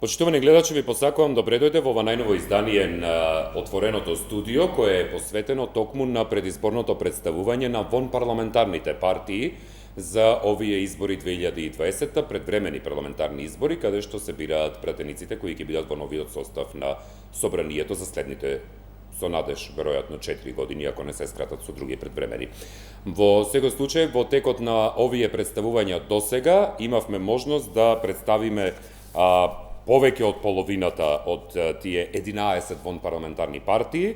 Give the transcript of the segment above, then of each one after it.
Почитувани гледачи, ви посакувам добре дојде во ова најново издание на Отвореното студио, кое е посветено токму на предизборното представување на вонпарламентарните партии за овие избори 2020, предвремени парламентарни избори, каде што се бираат пратениците кои ќе бидат во новиот состав на Собранието за следните, со надеж, веројатно 4 години, ако не се скратат со други предвремени. Во секој случај, во текот на овие представувања досега, имавме можност да представиме повеќе од половината од тие 11 вонпарламентарни партии,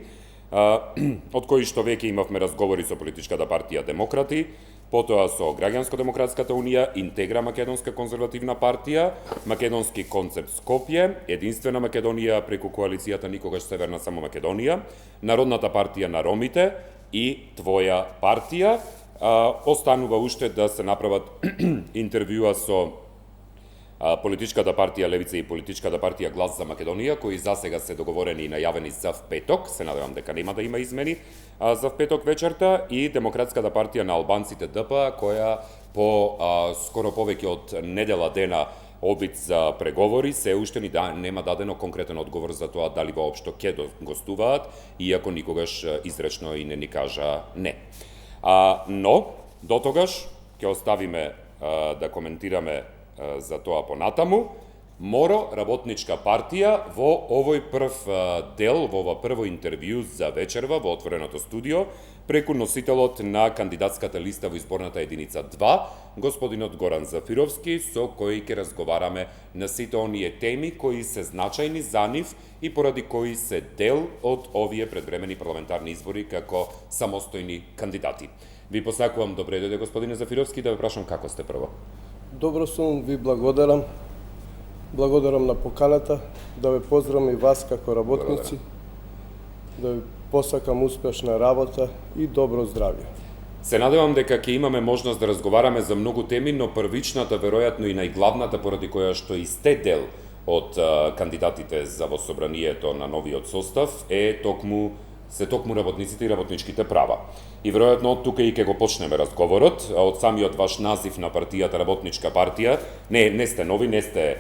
од кои што веќе имавме разговори со политичката партија Демократи, потоа со Граѓанско-демократската унија, Интегра македонска конзервативна партија, Македонски концепт Скопје, Единствена Македонија преку коалицијата Никогаш Северна само Македонија, Народната партија на ромите и Твоја партија. Останува уште да се направат интервјуа со политичката партија Левица и политичката партија Глас за Македонија, кои засега се договорени и најавени за петок, се надевам дека нема да има измени за петок вечерта, и Демократската партија на албанците ДПА, која по скоро повеќе од недела дена обид за преговори, се уште нема дадено конкретен одговор за тоа дали воопшто ќе гостуваат, иако никогаш изречно и не ни кажа не. Но, дотогаш, ќе оставиме да коментираме за тоа понатаму. Моро Работничка партија во овој прв дел, во ова прво интервју за вечерва во Отвореното студио, преку носителот на кандидатската листа во изборната единица 2, господинот Горан Зафировски, со кој ќе разговараме на сите оние теми кои се значајни за нив и поради кои се дел од овие предвремени парламентарни избори како самостојни кандидати. Ви посакувам добре дојде, господине Зафировски, да ве прашам како сте прво. Добро сум, ви благодарам. Благодарам на поканата, да ве поздравам и вас како работници, да ви посакам успешна работа и добро здравје. Се надевам дека ќе имаме можност да разговараме за многу теми, но првичната, веројатно и најглавната, поради која што и сте дел од кандидатите за во собранието на новиот состав, се токму работниците и работничките права. И веројатно од тука и ќе го почнеме разговорот, од самиот ваш назив на партијата Работничка партија. Не сте нови, не сте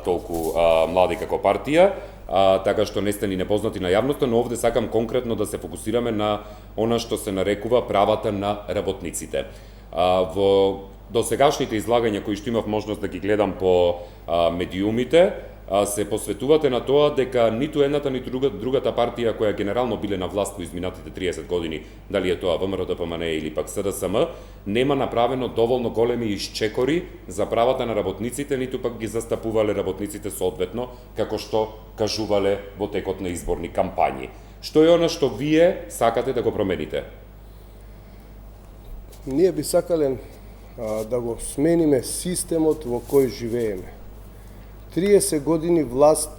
толку млади како партија, така што не сте ни непознати на јавноста, но овде сакам конкретно да се фокусираме на она што се нарекува правата на работниците. Во досегашните излагања кои што имав можност да ги гледам по медиумите, се посветувате на тоа дека ниту едната, ниту другата партија која генерално биле на власт во изминатите 30 години, дали е тоа ВМРО ДПМН или пак СДСМ, нема направено доволно големи исчекори за правата на работниците, ниту пак ги застапувале работниците соодветно, како што кажувале во текот на изборни кампањи. Што е она што вие сакате да го промените? Ние би сакале да го смениме системот во кој живееме. 30 години власт,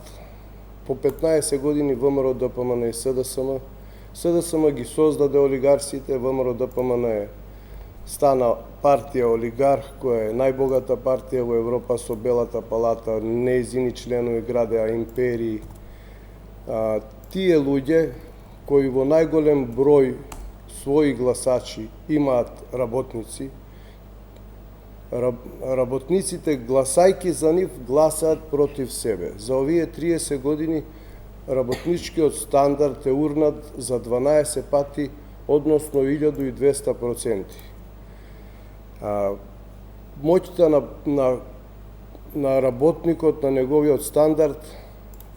по 15 години ВМРО ДПМН и СДСМ. СДСМ ги создаде олигарсите, ВМРО ДПМН стана партија олигарх, која е најбогата партија во Европа со Белата палата, нејзини членови градеа империи. Тие луѓе кои во најголем број своји гласачи имаат работници, работниците, гласајки за нив, гласаат против себе. За овие 30 години работничкиот стандард е урнат за 12 пати, односно 1200%. Моќта на работникот, на неговиот стандард,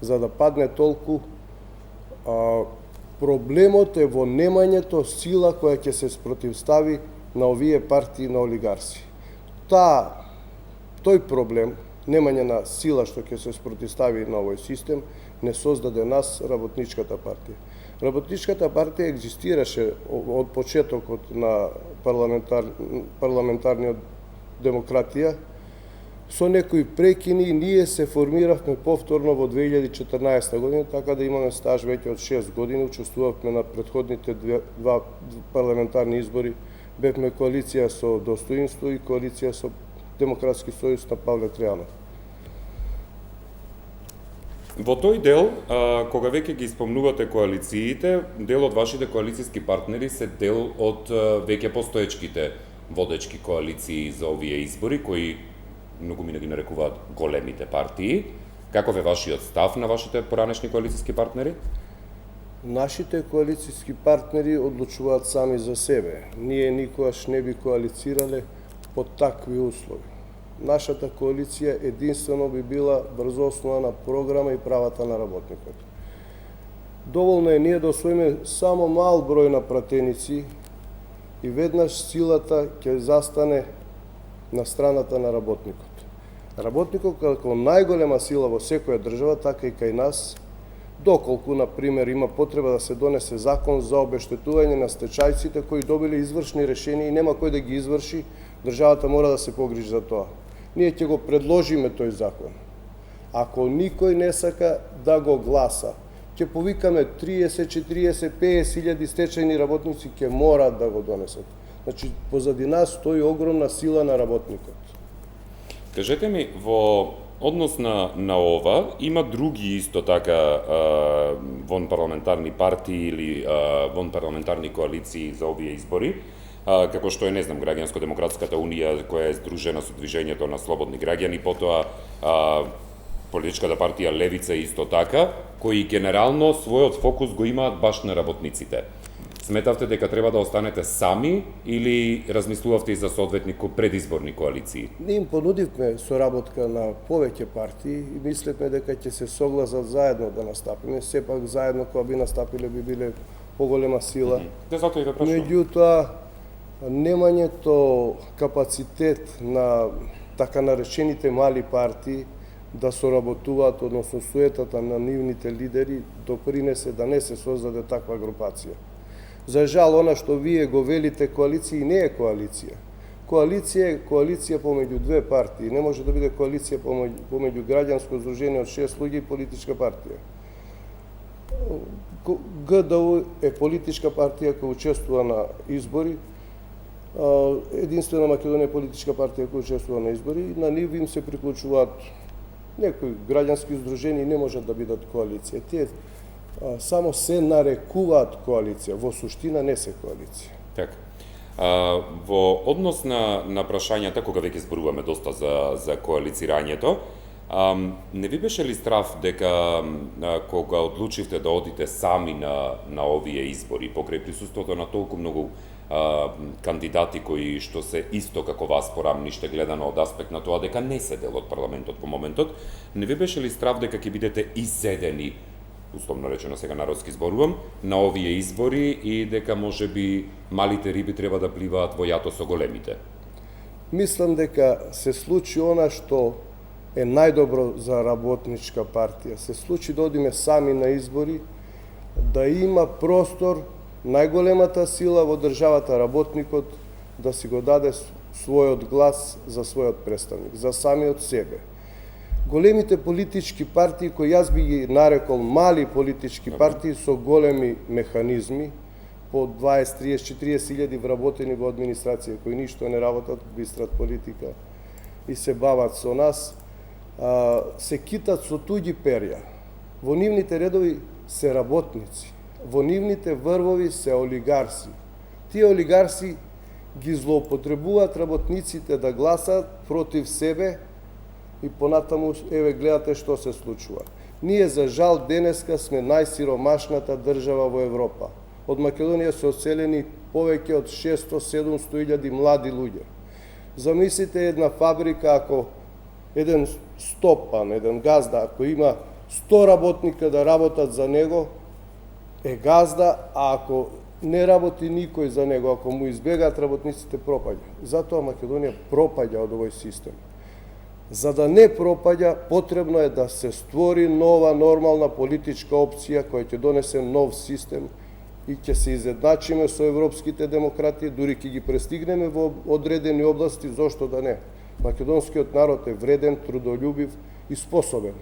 за да падне толку, проблемот е во немањето сила која ќе се спротивстави на овие партии на олигарси. Тој проблем, немање на сила што ќе се спротивстави на овој систем, не создаде нас, Работничката партија. Работничката партија екзистираше од почетокот на парламентарниот демократија, со некои прекини ние се формиравме повторно во 2014 година, така да имаме стаж веќе од 6 години, учествувавме на претходните два парламентарни избори. Бевме коалиција со Достоинство и коалиција со Демократски сојуз на Павле Тријанов. Во тој дел, кога веќе ги спомнувате коалициите, дел од вашите коалицијски партнери се дел од веќе постоечките водечки коалиции за овие избори, кои многу ми ги нарекуваат големите партии. Каков е вашиот став на вашите поранешни коалициски партнери? Нашите коалицијски партнери одлучуваат сами за себе. Ние никогаш не би коалицирале под такви услови. Нашата коалиција единствено би била врз основа на програма и правата на работникот. Доволно е ние да освоиме само мал број на пратеници и веднаш силата ќе застане на страната на работникот. Работникот како најголема сила во секоја држава, така и кај нас, доколку, например, има потреба да се донесе закон за обештетување на стечајците кои добиле извршни решенија и нема кој да ги изврши, државата мора да се погрижи за тоа. Ние ќе го предложиме тој закон. Ако никој не сака да го гласа, ќе повикаме 30, 40, 50 илјади стечајни работници ќе мораат да го донесат. Значи, позади нас стои огромна сила на работникот. Кажете ми, во однос на ова, има други исто така вон парламентарни партии или вон парламентарни коалиции за овие избори, како што е, не знам, Граѓанско-демократската унија, која е здружена со движењето на слободни граѓани, потоа политичката партија Левица исто така, кои генерално својот фокус го имаат баш на работниците. Сметавте дека треба да останете сами или размислувавте и за соодветни предизборни коалиции? Ние им понудивме соработка на повеќе партии и мислевме дека ќе се согласат заедно да настапиме. Сепак заедно кога би настапиле би биле поголема сила. Затоа и ве прашувам. Меѓутоа, немањето капацитет на така наречените мали партии да соработуваат, односно суетата на нивните лидери, допринесе да не се создаде таква групација. За жал, она што вие го велите коалиција не е коалиција. Коалиција е коалиција помеѓу две партии. Не може да биде коалиција помеѓу граѓанско здружение од 6 луѓе и политичка партија. ГДУ е политичка партија која учествува на избори. Единствена Македонија е политичка партија која учествува на избори и на нив им се приклучуваат некои граѓански здружени не можат да бидат коалиција. Тие само се нарекуваат коалиција, во суштина не се коалиција. Така. Во однос на прашањата, кога веќе зборуваме доста за коалицирањето, не ви беше ли страв дека кога одлучивте да одите сами на овие избори, покрај присуството на толку многу кандидати кои што се исто како вас порамниште гледано од аспект на тоа дека не се дел од парламентот во моментот, не ви беше ли страв дека ќе бидете изедени, условно речено сега народски зборувам, на овие избори и дека можеби малите риби треба да пливаат во јато со големите? Мислам дека се случи она што е најдобро за работничка партија. Се случи да одиме сами на избори, да има простор најголемата сила во државата, работникот, да си го даде својот глас за својот представник, за самиот себе. Големите политички партии, кои јас би ги нарекол мали политички партии со големи механизми, по 20, 30, 40 илјади вработени во администрација, кои ништо не работат, бистрат политика и се бават со нас, се китат со туѓи перја. Во нивните редови се работници, во нивните врвови се олигарси. Тие олигарси ги злоупотребуваат работниците да гласат против себе и понатаму, еве, гледате што се случува. Ние, за жал, денеска сме најсиромашната држава во Европа. Од Македонија се оселени повеќе од 600-700 илјади млади луѓе. Замислите една фабрика, ако еден стопан, еден газда, ако има 100 работника да работат за него, е газда, а ако не работи никој за него, ако му избегаат работниците, пропаѓа. Затоа Македонија пропаѓа од овој систем. За да не пропаѓа, потребно е да се створи нова нормална политичка опција која ќе донесе нов систем и ќе се изедначиме со европските демократии, дури ќе ги престигнеме во одредени области, зошто да не. Македонскиот народ е вреден, трудолюбив и способен.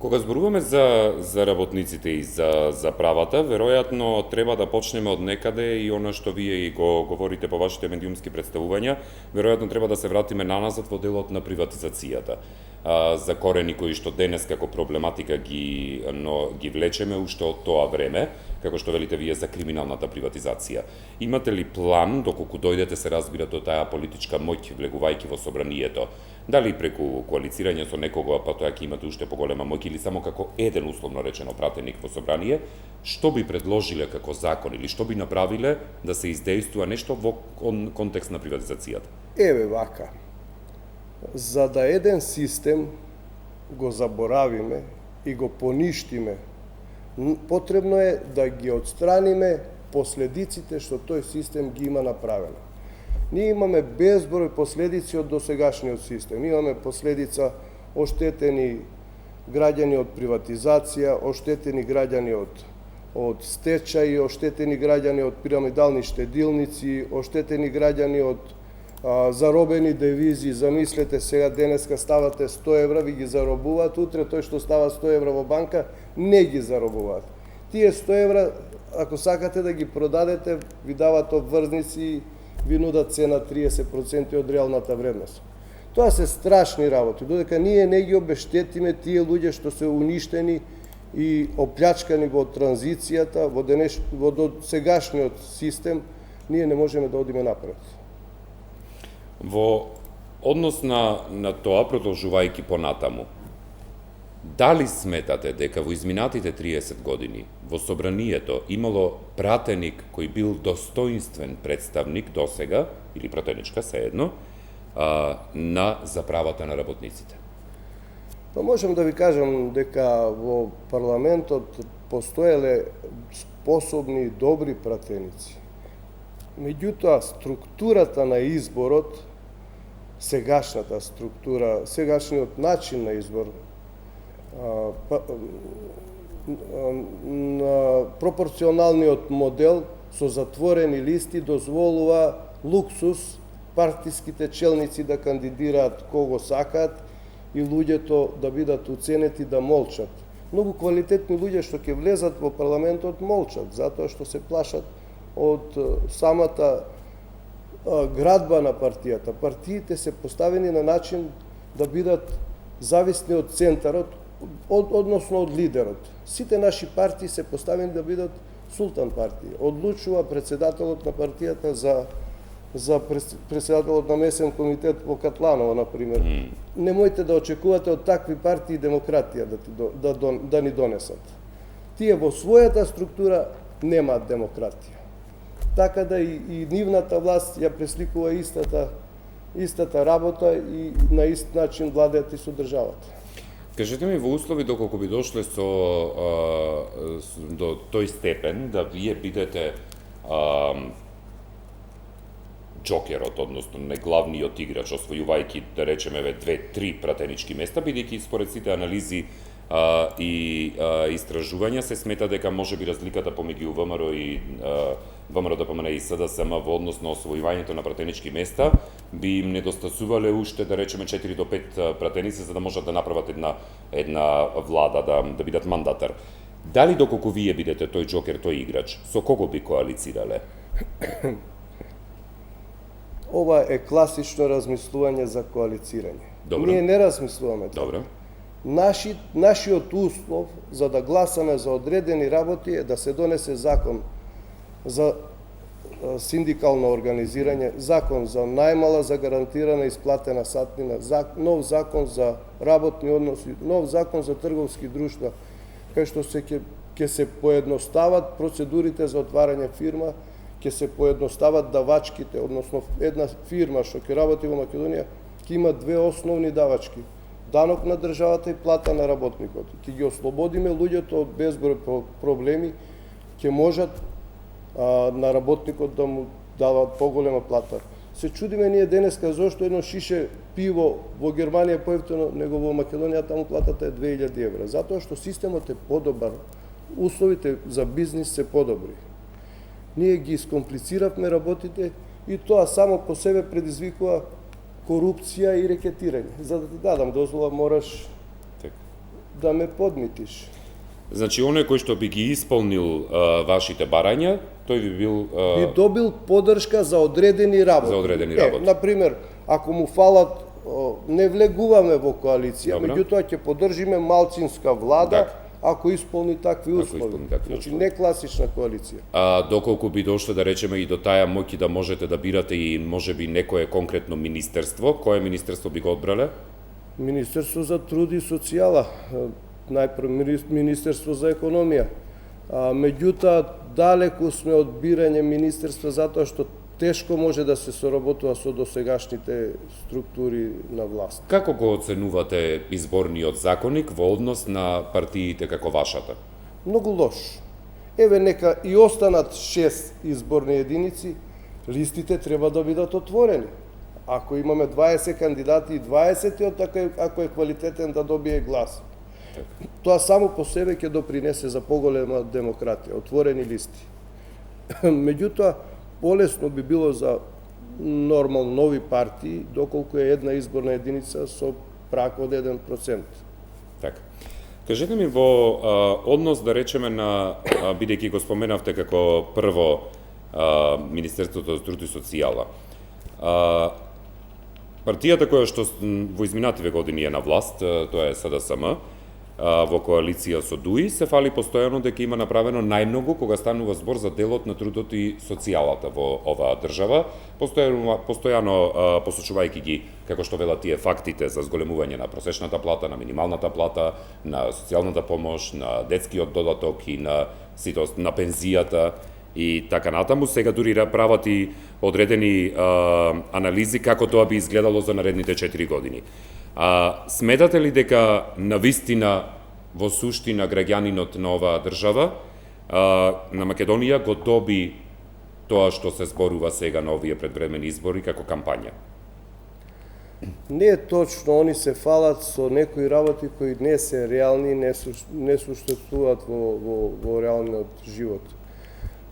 Кога зборуваме за работниците и за правата, веројатно треба да почнеме од некаде и она што вие и го говорите по вашите медиумски представувања, веројатно треба да се вратиме наназад во делот на приватизацијата. за корени кои што денес како проблематика ги влечеме уште од тоа време, како што велите вие за криминалната приватизација. Имате ли план, доколку дојдете се разбира до таа политичка моќ влегувајќи во собранието, дали преку коалицирање со некого, па тоа ќе имате уште поголема моќ или само како еден условно речено пратеник во собрание, што би предложиле како закон или што би направиле да се издействува нешто во контекст на приватизацијата? Еве вака. За да еден систем го заборавиме и го поништиме, потребно е да ги отстраниме последиците што тој систем ги има направено. Ние имаме безброј последици од досегашниот систем. Имаме последица оштетени граѓани од приватизација, оштетени граѓани од стечаи, оштетени граѓани од пирамидални штедилници, оштетени граѓани од заробени девизи. Замислете сега, денеска ставате 100 евра, ви ги заробуваат, утре тој што става 100 евра во банка, не ги заробуваат. Тие 100 евра, ако сакате да ги продадете, ви дават обврзници, ви нудат цена 30% од реалната вредност. Тоа се страшни работи, додека ние не ги обештетиме тие луѓе што се уништени и оплячкани во транзицијата, во сегашниот систем, ние не можеме да одиме напред. Во однос на тоа, продолжувајќи понатаму, дали сметате дека во изминатите 30 години во собранието имало пратеник кој бил достоинствен представник досега, или пратеничка, seедно, на заправата на работниците? Па можам да ви кажам дека во парламентот постоеле способни и добри пратеници. Меѓутоа, структурата на изборот, сегашната структура, сегашниот начин на избор, пропорционалниот модел со затворени листи дозволува луксус партиските челници да кандидираат кого сакаат и луѓето да бидат уценети да молчат. Многу квалитетни луѓе што ќе влезат во парламентот молчат, затоа што се плашат од самата градба на партијата. Партиите се поставени на начин да бидат зависни од центарот, односно од лидерот. Сите наши партии се поставени да бидат султан партии. Одлучува председателот на партијата за председателот на месен комитет во Катланово, например. Немојте да очекувате од такви партии демократија да ни донесат. Тие во својата структура немаат демократија. Така да и нивната власт ја пресликува истата работа и на ист начин владеат и со државата. Кажете ми, во услови доколку би дошле до тој степен да вие бидете джокерот, односно не главниот играч, освојувајќи, да речеме, 2-3 пратенички места, бидејќи според сите анализи и истражувања се смета дека може би разликата помеѓу ВМРО и ВМРО ДПМН и СДСМ во однос на освојувањето на пратенички места би им недостасувале уште, да речеме, 4 до 5 пратеници за да можат да направат една влада, да бидат мандатар. Дали доколку вие бидете тој джокер, тој играч, со кого би коалицирале? Ова е класично размислување за коалицирање. Добро. Ние не размислуваме така. Добро. Нашиот услов за да гласаме за одредени работи е да се донесе закон за синдикално организирање, закон за најмала загарантирана исплатена сатнина, нов закон за работни односи, нов закон за трговски друштва, кај што ќе се поедностават процедурите за отварање фирма, ќе се поедностават давачките, односно една фирма што ќе работи во Македонија ќе има две основни давачки: данок на државата и плата на работникот. Ќе ги ослободиме луѓето од безброј проблеми, ќе можат на работникот да му дават поголема плата. Се чудиме ние денеска зошто едно шише пиво во Германија поевтино него во Македонија, таму платата е 2000 евра. Затоа што системот е подобар, условите за бизнис се подобри. Ние ги искомплициравме работите и тоа само по себе предизвикува корупција и рекетирање. За да ти дадам дозвола мораш да ме подмитиш. Значи, оној кој што би ги исполнил вашите барања, тој би бил... Би добил поддршка за одредени работи. За одредени работи. Например, ако му фалат не влегуваме во коалиција, Добро. меѓутоа ќе поддржиме малцинска влада Така. ако исполни такви услови. исполни такви Значи услови. не класична коалиција. А доколку би дошле да речеме и до таа моќ да можете да бирате и можеби некое конкретно министерство, кое министерство би го одбрале? Министерство за труд и социјала, најпрво Министерство за економија. Меѓутоа, далеку сме од бирање министерства затоа што тешко може да се соработува со досегашните структури на власт. Како го оценувате изборниот законник во однос на партиите како вашата? Многу лош. Еве нека и останат 6 изборни единици, листите треба да бидат отворени. Ако имаме 20 кандидати и 20-тиот, ако е квалитетен да добие глас. Тоа само по себе ќе допринесе за поголема демократија, отворени листи. Меѓутоа, полесно би било за нормално нови партии, доколку е една изборна единица со прак од 1%. Така. Кажете ми во однос да речеме на, бидејќи го споменавте како прво Министерството за труд и социјала, партијата која што во изминативе години е на власт, тоа е СДСМ, во коалиција со ДУИ, се фали постојано дека има направено најмногу кога станува збор за делот на трудот и социјалата во оваа држава, постојано посочувајќи ги, како што велат тие фактите за зголемување на просечната плата, на минималната плата, на социјалната помош, на детскиот додаток и на пензијата и така натаму. Сега дури прават и одредени анализи како тоа би изгледало за наредните 4 години. Сметате ли дека навистина во суштина граѓанинот на оваа држава на Македонија го доби тоа што се зборува сега на овие предвремени избори како кампања? Не е точно, они се фалат со некои работи кои не се реални, не суштествуваат во реалниот живот.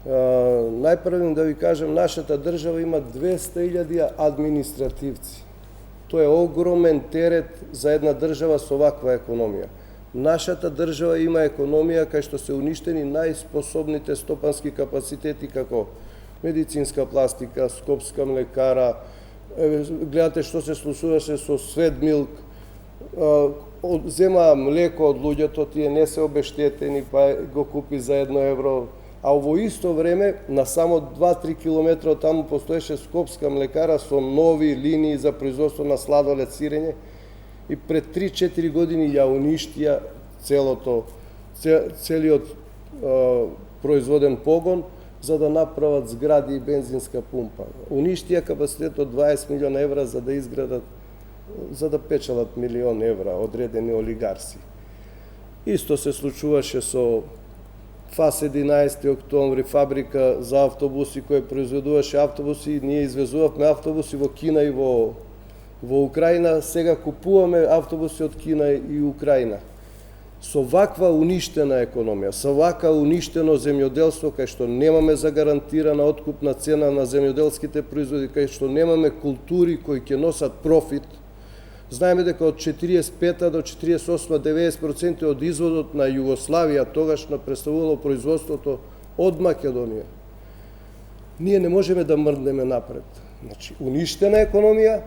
Најпрво да ви кажем, нашата држава има 200.000 административци. Тоа е огромен терет за една држава со ваква економија. Нашата држава има економија кај што се уништени најспособните стопански капацитети како медицинска пластика, скопска млекара, гледате што се случуваше со Светмилк, зема млеко од луѓето, тие не се обештетени, па го купи за 1 евро, а во исто време, на само 2-3 километра таму постоеше скопска млекара со нови линии за производство на сладолед, сирење, и пред 3-4 години ја уништија целиот производен погон за да направат згради и бензинска пумпа. Уништија капацитет од 20 милиона евра за да изградат, за да печалат милион евра одредени олигарси. Исто се случуваше со ФАС 11 октомври, фабрика за автобуси која произведуваше автобуси, ние извезувавме автобуси во Кина и во Украина, сега купуваме автобуси од Кина и Украина. Со ваква уништена економија, со вака уништено земјоделство, кај што немаме загарантирана откупна цена на земјоделските производи, кај што немаме култури кои ќе носат профит. Знаеме дека од 45 до 48 90% од изводот на Југославија тогаш представувало производството од Македонија. Ние не можеме да мрднеме напред. Значи, уништена економија,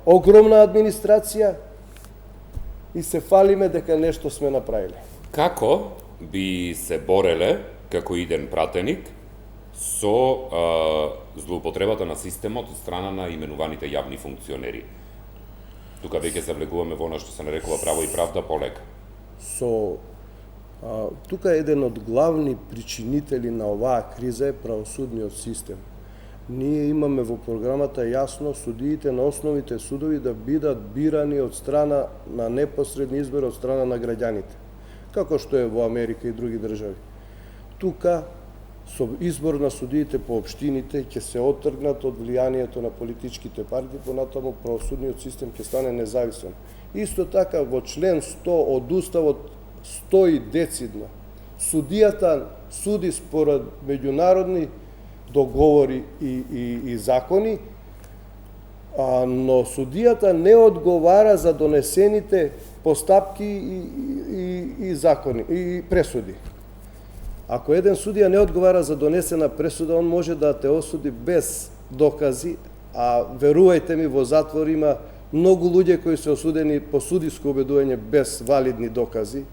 огромна администрација и се фалиме дека нешто сме направиле. Како би се бореле како иден пратеник со злоупотребата на системот од страна на именуваните јавни функционери? Тука веќе се влегуваме во она што се нарекува право и правда полека. Тука еден од главни причинители на оваа криза е правосудниот систем. Ние имаме во програмата јасно судиите на основните судови да бидат бирани од страна на непосредни избори од страна на граѓаните, како што е во Америка и други држави. Тука со избор на судиите по општините ќе се отргнат од влијанието на политичките партии, понатаму правосудниот систем ќе стане независен. Исто така во член 100 од Уставот стои децидно: судијата суди според меѓународни договори и закони, но судијата не одговара за донесените постапки и закони и пресуди. Ако еден судија не одговара за донесена пресуда, он може да те осуди без докази, а верувајте ми, во затвор има многу луѓе кои се осудени по судиско убедување без валидни докази,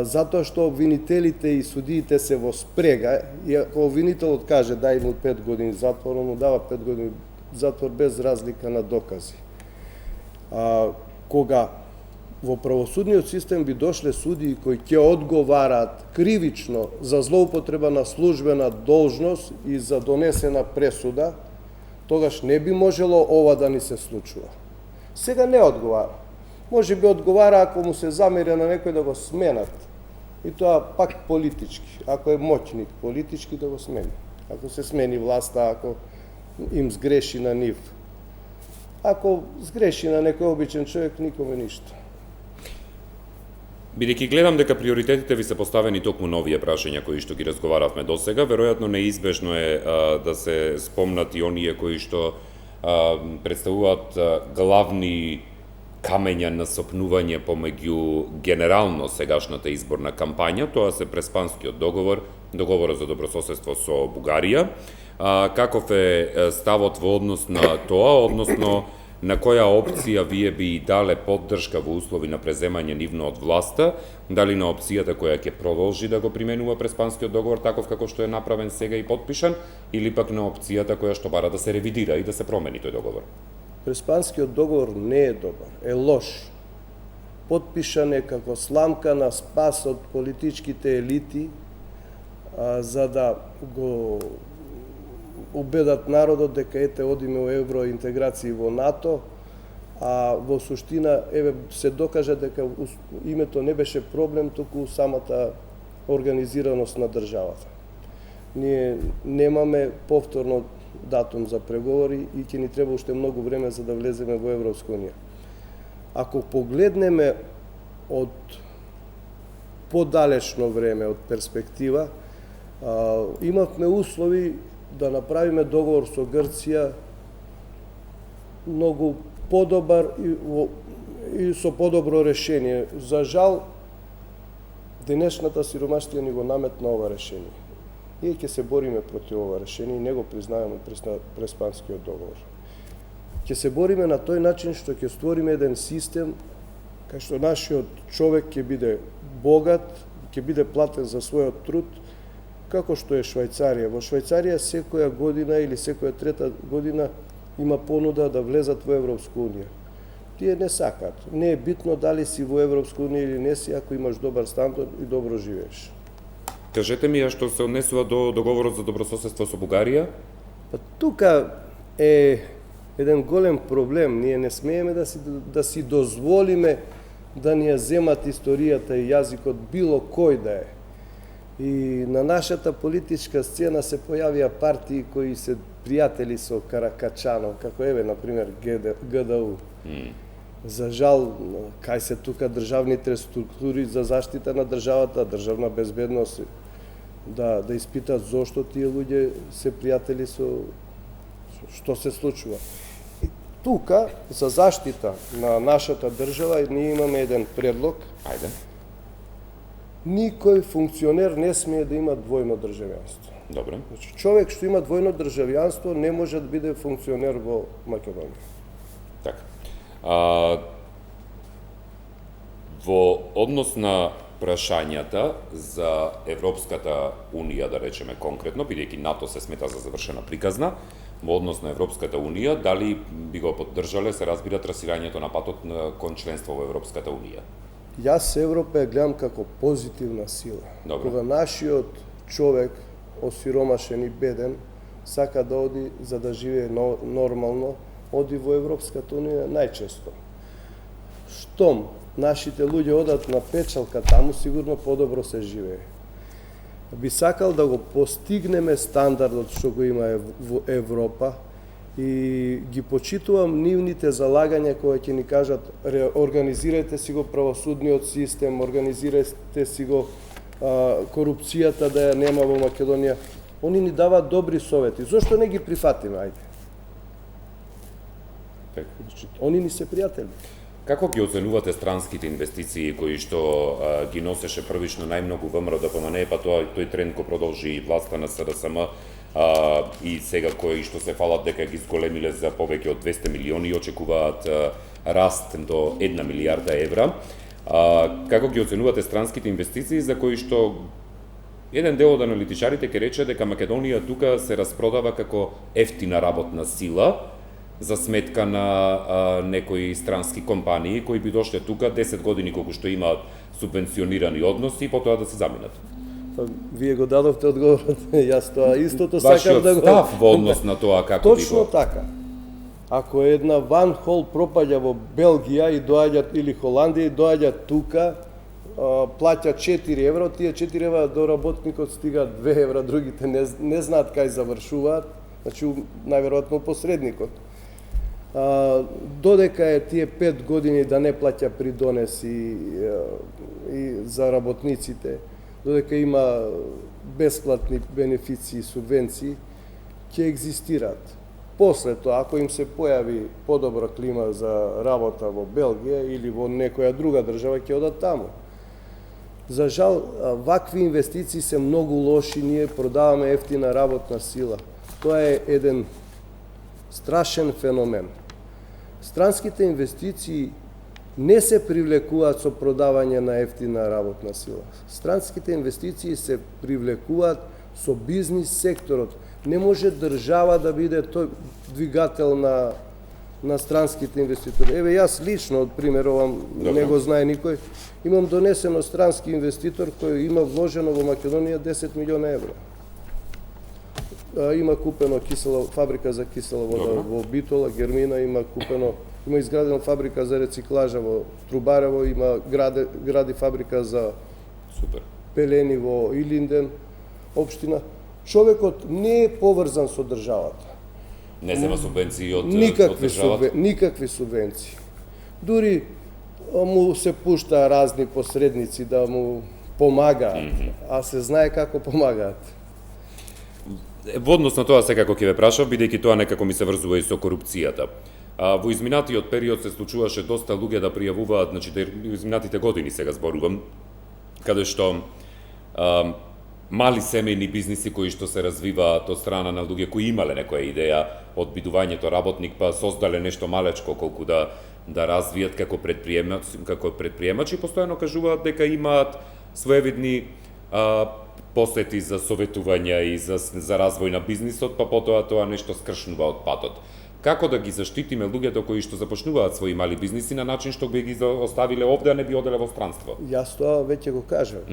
затоа што обвинителите и судиите се во спрега, и ако обвинителот каже дај му 5 години затвор, он му дава 5 години затвор без разлика на докази. Кога во правосудниот систем би дошле судии кои ќе одговараат кривично за злоупотреба на службена должност и за донесена пресуда, тогаш не би можело ова да ни се случува. Сега не одговара. Може би одговара ако му се замери на некој да го сменат. И тоа пак политички. Ако е моќник политички да го смени. Ако се смени власта, ако им сгреши на нив. Ако сгреши на некој обичен човек, никоме ништо. Бидејќи гледам дека приоритетите ви се поставени токму на овие прашања кои што ги разговаравме досега, веројатно неизбежно е да се спомнат и оние кои што представуваат главни камења на сопнување помеѓу генерално сегашната изборна кампања, тоа се Преспанскиот договор, договорот за добрососедство со Бугарија. Каков е ставот во однос на тоа, односно на која опција вие би дале поддршка во услови на преземање нивно од власта, дали на опцијата која ќе продолжи да го применува Преспанскиот договор таков како што е направен сега и подпишан, или пак на опцијата која што бара да се ревидира и да се промени тој договор? Преспанскиот договор не е добар, е лош. Подпишан е како сламка на спас од политичките елити, за да го убедат народот дека ете одиме во евроинтеграција во НАТО, а во суштина се докажа дека името не беше проблем, туку самата организираност на државата. Ние немаме повторно датум за преговори и ќе ни треба уште многу време за да влеземе во Европска унија. Ако погледнеме од подалечно време, од перспектива, имавме услови да направиме договор со Грција многу подобар и со подобро решение. За жал, денешната сиромаштија ни го наметна ова решение. Ние ќе се бориме против ова решение и не го признаваме Преспанскиот договор. Ќе се бориме на тој начин што ќе створиме еден систем кај што нашиот човек ќе биде богат, ќе биде платен за својот труд, како што е Швајцарија. Во Швајцарија секоја година или секоја трета година има понуда да влезат во Европска унија. Тие не сакаат. Не е битно дали си во Европска унија или не си, ако имаш добар стандард и добро живееш. Кажете ми, што се однесува до договорот за добрососедство со Бугарија? Тука е еден голем проблем. Ние не смееме да си дозволиме да ни ја земат историјата и јазикот било кој да е. И на нашата политичка сцена се појавија партии кои се пријатели со Каракачанов, како например, ГДУ. За жал, кај се тука државните структури за заштита на државата, државна безбедност, да испитат зошто тие луѓе се пријатели со што се случува. И тука, за заштита на нашата држава, ние имаме еден предлог. Ајде. Никој функционер не смее да има двојно државјанство. Добро. Значи, човек што има двојно државјанство не може да биде функционер во Македонија. Така. Во однос на прашањата за Европската унија, да речеме конкретно, бидејќи НАТО се смета за завршена приказна, во однос на Европската унија, дали би го поддржале, се разбира, трасирањето на патот кон членство во Европската унија? Јас Европа ја гледам како позитивна сила. Добро. Кога нашиот човек, осиромашен и беден, сака да оди за да живее нормално, оди во Европската унија најчесто. Штом нашите луѓе одат на печалка таму, сигурно подобро се живее. Би сакал да го постигнеме стандардот што го има во Европа и ги почитувам нивните залагања кои ќе ни кажат организирајте си го правосудниот систем, организирајте си го корупцијата да ја нема во Македонија. Они ни даваат добри совети. Зошто не ги прифатиме, ајде? Они ни се пријатели. Како ги оценувате странските инвестиции кои што ги носеше првично најмногу ВМРО ДПМНЕ, па тој тренд го продолжи и власта на СДСМ и сега кои што се фалат дека ги зголемиле за повеќе од 200 милиони и очекуваат раст до 1 милиарда евра. Како ги оценувате странските инвестиции за кои што еден дел од аналитичарите ќе рече дека Македонија тука се распродава како ефтина работна сила за сметка на некои странски компании кои би дошле тука 10 години колку што имаат субвенционирани односи и потоа да се заминат? Вие го дадовте одговорот. Јас тоа истото сакам да го... Вашиот став во однос на тоа како би го... Точно така. Ако една Ван Хол пропаѓа во Белгија и доаѓат, или Холандија и доаѓат тука, плаќа 4 евро, тие 4 евра до работникот стигаат 2 евра, другите не знаат кај завршуваат, значи најверојатно посредникот. Додека е тие 5 години да не плаќа придонес и за работниците, додека има бесплатни бенефиции и субвенции, ќе екзистираат. После тоа, ако им се појави подобра клима за работа во Белгија или во некоја друга држава, ќе одат таму. За жал, вакви инвестиции се многу лоши, ние продаваме ефтина работна сила. Тоа е еден страшен феномен. Странските инвестиции не се привлекуваат со продавање на ефтина работна сила. Странските инвестиции се привлекуваат со бизнис секторот. Не може држава да биде тој двигател на странските инвеститори. Еве, јас лично, од пример, не го знае никој, имам донесено странски инвеститор кој има вложено во Македонија 10 милиона евра. Има купено фабрика за кисела вода во Битола, Гермина, има изградена фабрика за рециклажа во Трубарево, има гради фабрика за пелени во Илинден, општина. Човекот не е поврзан со државата. Не зема субвенции од државата? Никакви субвенции. Дури му се пушта разни посредници да му помагаат, а се знае како помагаат. Во однос на тоа секако ќе ве прашав, бидејќи тоа некако ми се врзува и со корупцијата. Во изминатиот период се случуваше доста луѓе да пријавуваат, значи изминатите години сега зборувам, каде што мали семејни бизниси кои што се развиваат од страна на луѓе кои имале некоја идеја од бидувањето работник, па создале нешто малечко колку да развијат како предприемачи, постојано кажуваат дека имаат своевидни посети за советувања и за развој на бизнисот, па потоа тоа нешто скршнува од патот. Како да ги заштитиме луѓето кои што започнуваат своји мали бизниси на начин што би ги оставиле овде, а не би оделе во странство? Јас тоа веќе го кажав.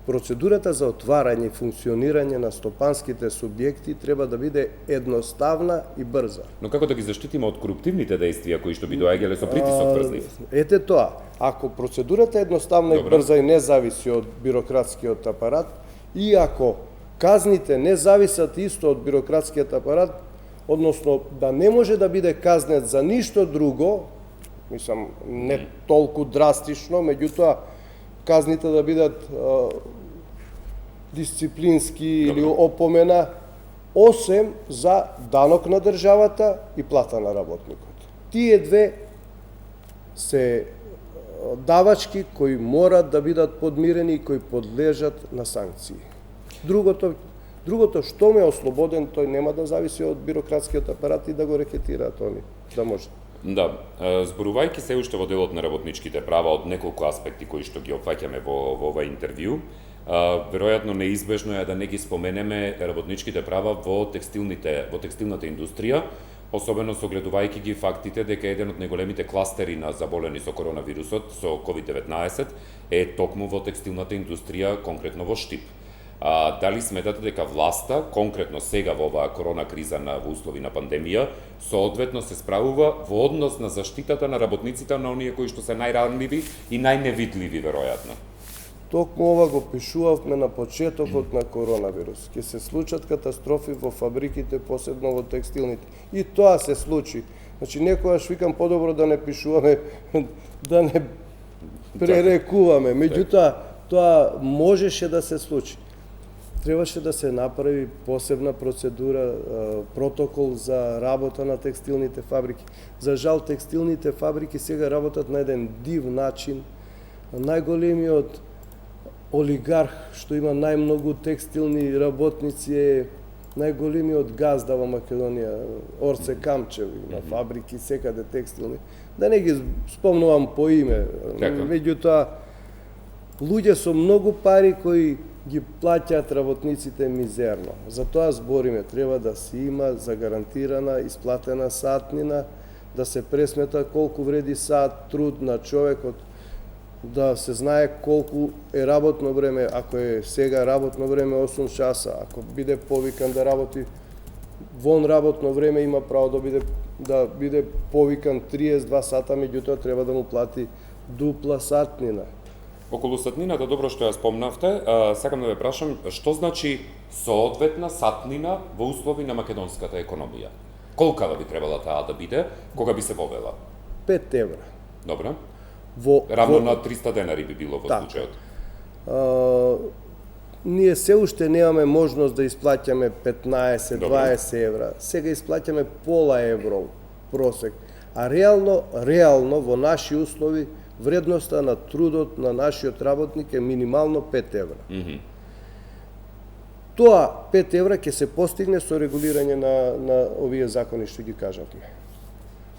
Процедурата за отварање и функционирање на стопанските субјекти треба да биде едноставна и брза. Но како да ги заштитиме од коруптивните дејствија кои што би доаѓале со притисок врз нив? Ете тоа, ако процедурата е едноставна и брза и не зависи од бирократскиот апарат, и ако казните не зависат исто од бирократскиот апарат, односно да не може да биде казнет за ништо друго, мислам, не толку драстично, меѓутоа казните да бидат дисциплински или опомена, осем за данок на државата и плата на работникот. Тие две се давачки кои морат да бидат подмирени и кои подлежат на санкции. Другото што ме ослободен, тој нема да зависи од бирократскиот апарат и да го рекетираат они, да може. Да, зборувајќи се уште во делот на работничките права од неколку аспекти кои што ги опфаќаме во ова интервју, веројатно неизбежно е да не ги споменеме работничките права во текстилната индустрија, особено согледувајќи ги фактите дека еден од најголемите кластери на заболени со коронавирусот, со COVID-19, е токму во текстилната индустрија, конкретно во Штип. Дали сметате дека власта, конкретно сега во оваа корона криза во услови на пандемија, соодветно се справува во однос на заштитата на работниците на оние кои што се најранливи и најневидливи, веројатно? Токму ова го пишувавме на почетокот на коронавирус. Ќе се случат катастрофи во фабриките, посебно во текстилните. И тоа се случи. Значи, некојаш викам подобро да не пишуваме, да не пререкуваме. Меѓутоа, тоа можеше да се случи. Требаше да се направи посебна процедура, протокол за работа на текстилните фабрики. За жал, текстилните фабрики сега работат на еден див начин. Најголемиот олигарх што има најмногу текстилни работници е најголемиот газда во Македонија, Орце Камчев, има фабрики секаде текстилни, да не ги спомнувам по име. Меѓутоа, луѓе со многу пари кои ги плаќаат работниците мизерно. За тоа збориме, треба да се има загарантирана, исплатена сатнина, да се пресмета колку вреди сат труд на човекот, да се знае колку е работно време, ако е сега работно време 8 часа, ако биде повикан да работи вон работно време, има право да биде повикан 32 сата, меѓутоа треба да му плати дупла сатнина. Околу сатнината, добро што ја спомнавте, сакам да ве прашам, што значи соодветна сатнина во услови на македонската економија? Колкава би требала таа да биде, кога би се вовела? 5 евра. Добро. Равно на 300 денари би било во случајот. Ние се уште немаме можност да исплаќаме 15-20 евра. Сега исплаќаме пола евро просек. А реално во наши услови вредноста на трудот на нашиот работник е минимално 5 евра. Тоа 5 евра ќе се постигне со регулирање на овие закони што ги кажавме.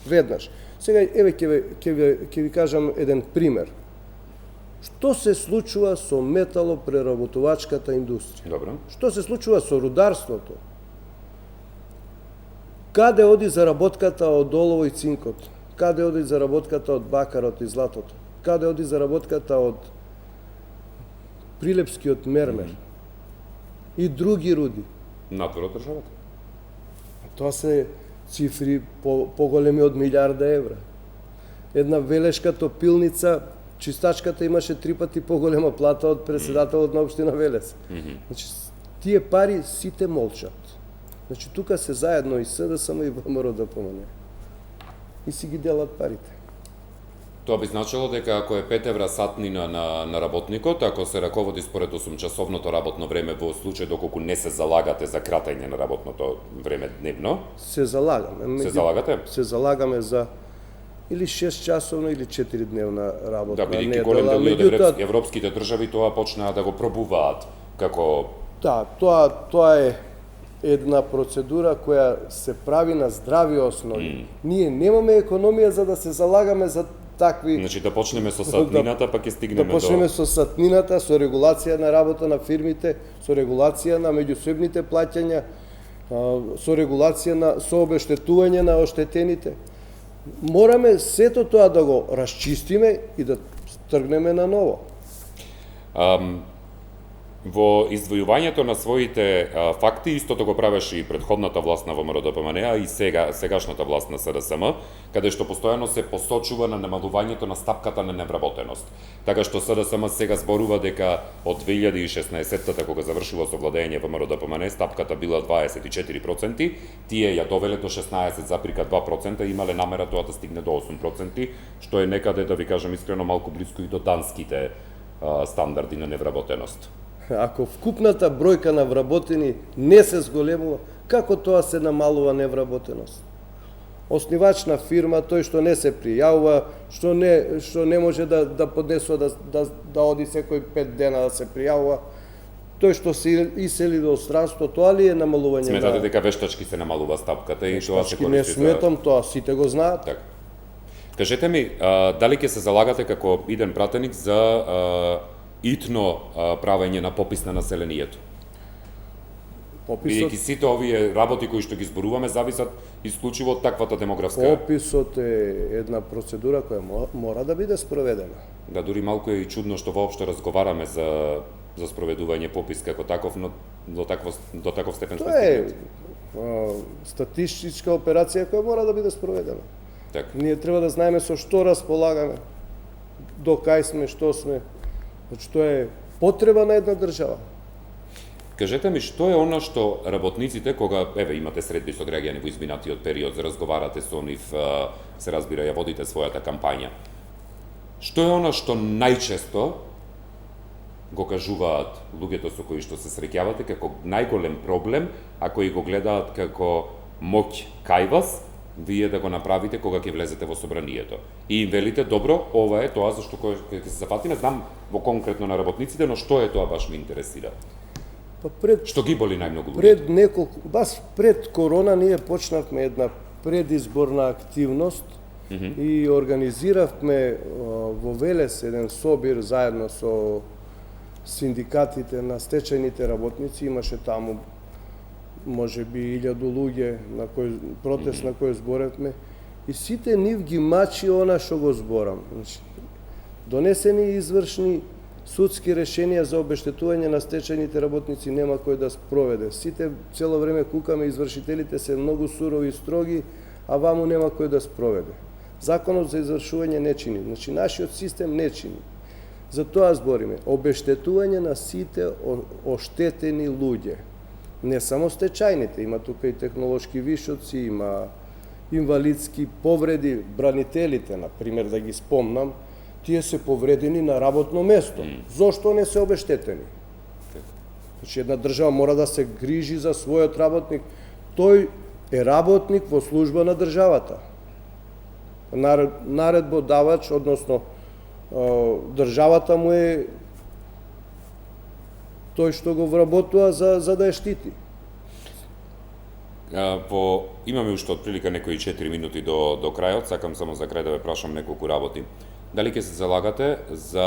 Веднаш. Сега, еве, ќе ви кажам еден пример. Што се случува со металопреработувачката индустрија? Добро. Што се случува со рударството? Каде оди заработката од олово и цинкот? Каде оди заработката од бакарот и златото? Каде оди заработката од прилепскиот мермер? И други руди? Надвор од државата. Тоа се цифри поголеми од 1.000.000 евра. Една велешка топилница, чистачката имаше 3 пати поголема плата од председателот на општина Велес. Значи, тие пари сите молчат. Значи, тука се заедно и СДСМ и ВМРО да помане. И си ги делат парите. Тоа би значило дека ако е 5 евра сатнина на работникот, ако се раководи според 8-часовното работно време во случај доколку не се залагате за кратење на работното време дневно? Се залагаме. Се залагате? Се залагаме за или 6 часовно или 4 дневна работна недела. Да, бидејќи голем дел од европските држави тоа почнаа да го пробуваат како... Да, тоа е една процедура која се прави на здрави основи. Ние немаме економија за да се залагаме за такви... Значи да почнеме со сатнината, па ќе стигнеме до... Да почнеме со сатнината, со регулација на работа на фирмите, со регулација на меѓусебните плаќања, со регулација на сообештетување на оштетените. Мораме сето тоа да го расчистиме и да тргнеме на ново. Во издвојувањето на своите факти, истото го правеше и предходната власт на ВМРО-ДПМНЕ, а и сегашната власт на СДСМ, каде што постојано се посочува на намалувањето на стапката на невработеност. Така што СДСМ сега зборува дека од 2016-та, кога завршило со владење ВМРО-ДПМНЕ, стапката била 24%, тие ја довеле до 16,2% и имале намера тоа да стигне до 8%, што е некаде, да ви кажам искрено, малку близко и до данските стандарди на невработеност. Ако вкупната бројка на вработени не се зголемува, како тоа се намалува невработеност? Оснивач на фирма, тој што не се пријавува, што не може да поднесува да оди секој 5 дена да се пријавува, тој што се исели до странство, тоа ли е намалување? Сметате дека вештачки се намалува стапката и тоа се користи за... Не сметам тоа, сите го знаат. Так. Кажете ми, дали ќе се залагате како иден пратеник за итно правење на попис на населението? Бидејќи сите овие работи кои што ги зборуваме зависат исклучиво од таквата демографска... Пописот е една процедура која мора да биде спроведена. Да, дури малку е и чудно што воопшто разговараме за спроведување попис како таков, но до таков степен сме стигнати. Тоа е статистичка операција која мора да биде спроведена. Так. Ние треба да знаеме со што располагаме, до кај сме, што сме. Значи, тоа е потреба на една држава. Кажете ми, што е она што работниците, кога, имате средби со граѓани во изминатиот период, разговарате со нив, се разбира, ја водите својата кампања. Што е она што најчесто го кажуваат луѓето со кои што се среќавате како најголем проблем, ако и го гледаат како моќ кај вас, вие да го направите кога ќе влезете во собранието. И им велите, добро, ова е тоа за што ќе се зафати, не знам во конкретно на работниците, но што е тоа баш ме интересира. Па Што ги боли најмногу луѓе? пред корона ние почнавме една предизборна активност и организиравме во Велес еден собир заедно со синдикатите на стечајните работници. Имаше таму може би 1000 луѓе на кој протест на кој зборевме и сите нив ги мачи она што го зборам. Значи, донесени извршни судски решенија за обештетување на стечајните работници нема кој да спроведе. Сите цело време кукаме, извршителите се многу сурови и строги, а ваму нема кој да спроведе. Законот за извршување не чини, значи нашиот систем не чини. За тоа збориме, обештетување на сите оштетени луѓе. Не само стечајните, има тука и технолошки вишоци, има инвалидски повреди, бранителите, на пример, да ги спомнам, тие се повредени на работно место. Зошто не се обештетени? Значи, една држава мора да се грижи за својот работник. Тој е работник во служба на државата. Наредбодавач, односно државата му е тој што го вработува за да ја штити. Имаме уште отприлика некои 4 минути до крајот, сакам само за крај да ве прашам неколку работи. Дали ќе се залагате за,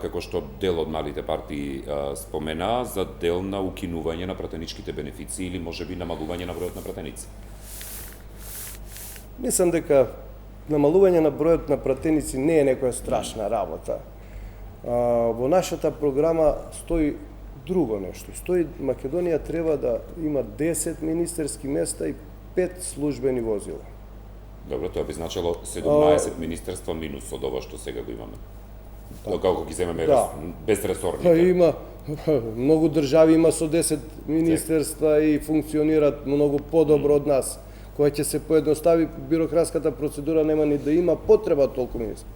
како што дел од малите партии спомена, за дел на укинување на пратеничките бенефиции или можеби намалување на бројот на пратеници? Мислам дека намалување на бројот на пратеници не е некоја страшна работа. Во нашата програма стои друго нешто. Стои Македонија треба да има 10 министерски места и 5 службени возила. Добро, тоа би значило 17 министерства минус од ова што сега го имаме. Како ги земеме без ресорните. Па има многу држави има со 10 министерства и функционираат многу подобро од нас. Кога ќе се поедностави бирократската процедура, нема ни да има потреба толку министри.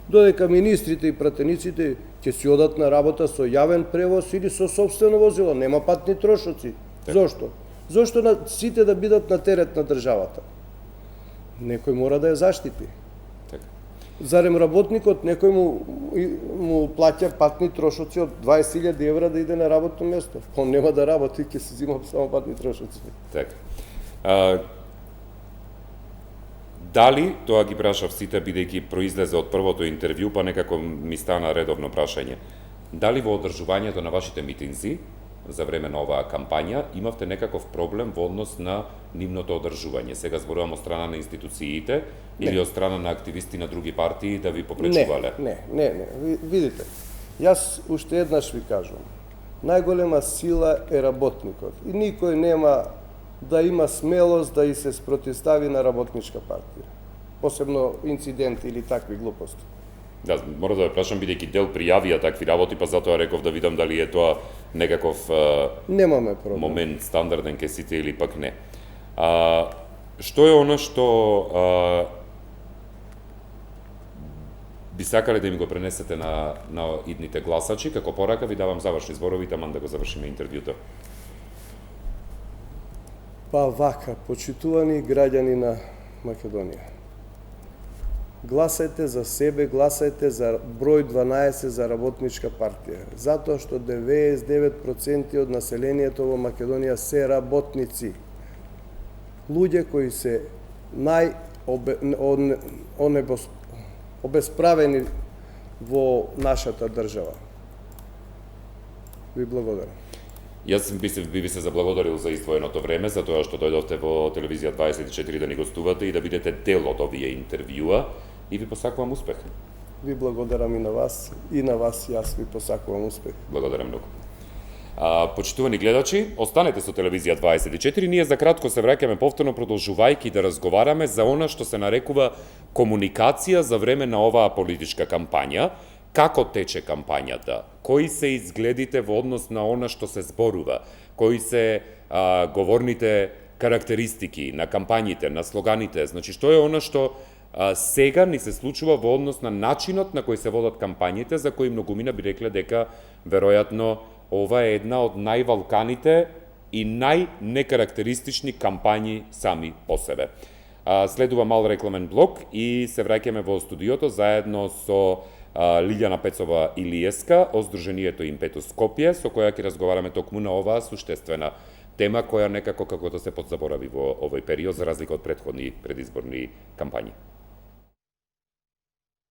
Додека министрите и пратениците ќе си одат на работа со јавен превоз или со сопствено возило, нема патни трошоци. Зошто? Зошто сите да бидат на терет на државата? Некој мора да ја заштити. Зарем работникот, некој му плаќа патни трошоци од 20.000 евра да иде на работно место. Он нема да работи, ќе се зима само патни трошоци. Така. Дали, тоа ги прашав сите, бидејќи произлезе од првото интервју, па некако ми стана редовно прашање. Дали во одржувањето на вашите митинзи, за време на оваа кампања, имавте некаков проблем во однос на нивното одржување? Сега зборувам од страна на институциите или од страна на активисти на други партии да ви попречувале? Не. Видите, јас уште еднаш ви кажувам. Најголема сила е работникот. И никој нема да има смелост да и се спротивстави на работничка партија. Посебно инциденти или такви глупости. Да, мора да ве прашам, бидејќи дел пријавија такви работи, па затоа реков да видам дали е тоа некаков немаме проблем. Момент стандарден ке сите или пак не. Што е она што би сакале да ми го пренесете на идните гласачи? Како порака ви давам завршни зборови, таман да го завршиме интервјуто. Па вака, почитувани граѓани на Македонија. Гласајте за себе, гласајте за број 12 за работничка партија. Затоа што 99% од населението во Македонија се работници. Луѓе кои се обесправени во нашата држава. Ви благодарам. Јас би ви се заблагодарил за издвоеното време, за тоа што дојдовте во Телевизија 24 да ни гостувате и да бидете дел од овие интервјуа и ви посакувам успех. Ви благодарам и на вас јас ви посакувам успех. Благодарам многу. Почитувани гледачи, останете со Телевизија 24, ние за кратко се враќаме повторно продолжувајќи да разговараме за она што се нарекува комуникација за време на оваа политичка кампања. Како тече кампањата? Кои се изгледите во однос на она што се зборува? Кои се говорните карактеристики на кампањите, на слоганите? Значи, што е она што сега ни се случува во однос на начинот на кој се водат кампањите, за кои многумина би рекле дека, веројатно, ова е една од највалканите и најнекарактеристични кампањи сами по себе. Следува мал рекламен блок и се враќаме во студиото заедно со Лилјана Пецова Илиеска, од Сдруженијето Импетус Скопје, со која ќе разговараме токму на оваа суштествена тема која некако како да се подзаборави во овој период за разлика од претходни предизборни кампањи.